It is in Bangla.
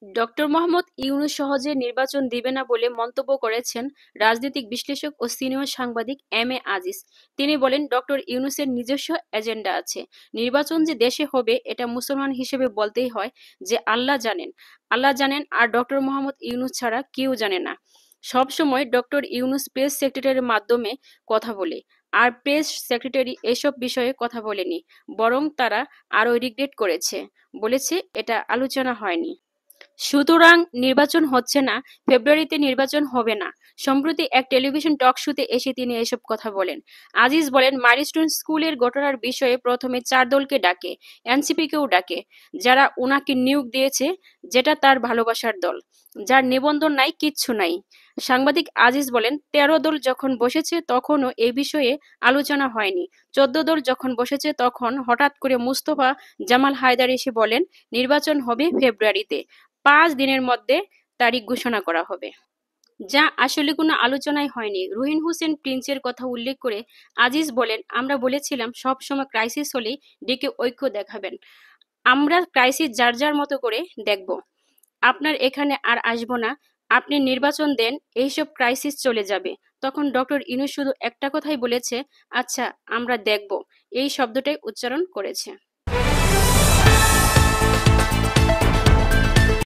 ডক্টর মোহাম্মদ ইউনূস সহজে নির্বাচন দিবে না বলে মন্তব্য করেছেন রাজনৈতিক বিশ্লেষক ও সিনিয়র সাংবাদিক এম এ আজিজ। তিনি বলেন, ডক্টর ইউনূসের নিজস্ব এজেন্ডা আছে। নির্বাচন যে দেশে হবে এটা মুসলমান হিসেবে বলতেই হয় যে আল্লাহ জানেন, আর ডক্টর মোহাম্মদ ইউনূস ছাড়া কেউ জানে না। সবসময় ডক্টর ইউনূস প্রেস সেক্রেটারির মাধ্যমে কথা বলে, আর প্রেস সেক্রেটারি এসব বিষয়ে কথা বলেনি, বরং তারা আরো রিগ্রেট করেছে, বলেছে এটা আলোচনা হয়নি। সুতরাং নির্বাচন হচ্ছে না, ফেব্রুয়ারিতে নির্বাচন হবে না। সম্প্রতি এক টেলিভিশন টক শোতে এসে তিনি এসব কথা বলেন। আজিজ বলেন, মাইলস্টোন স্কুলের ঘটনার বিষয়ে প্রথমে 4 দলকে ডাকে, এনসিপিকেও ডাকে, যারা উনাকে নিয়োগ দিয়েছে, যেটা তার ভালোবাসার দল। যার নিবন্ধন নাই, কিচ্ছু নাই। সাংবাদিক আজিজ বলেন, 13 দল যখন বসেছে তখনও এ বিষয়ে আলোচনা হয়নি। 14 দল যখন বসেছে তখন হঠাৎ করে মুস্তফা জামাল হায়দার এসে বলেন, নির্বাচন হবে ফেব্রুয়ারিতে, 5 দিনের মধ্যে তারিখ ঘোষণা করা হবে। যা আসলে কোনো আলোচনাই হয়নি। রুহিন হোসেন প্রিন্সের কথা উল্লেখ করে আজিজ বলেন, আমরা বলেছিলাম সব সময় ক্রাইসিস হলেই ডেকে ঐক্য দেখাবেন। আমরা ক্রাইসিস যার যার মতো করে দেখব। আপনার এখানে আর আসবো না। আপনি নির্বাচন দেন, এইসব ক্রাইসিস চলে যাবে। তখন ডক্টর ইউনূস শুধু একটা কথাই বলেছে, আচ্ছা আমরা দেখব। এই শব্দটাই উচ্চারণ করেছে।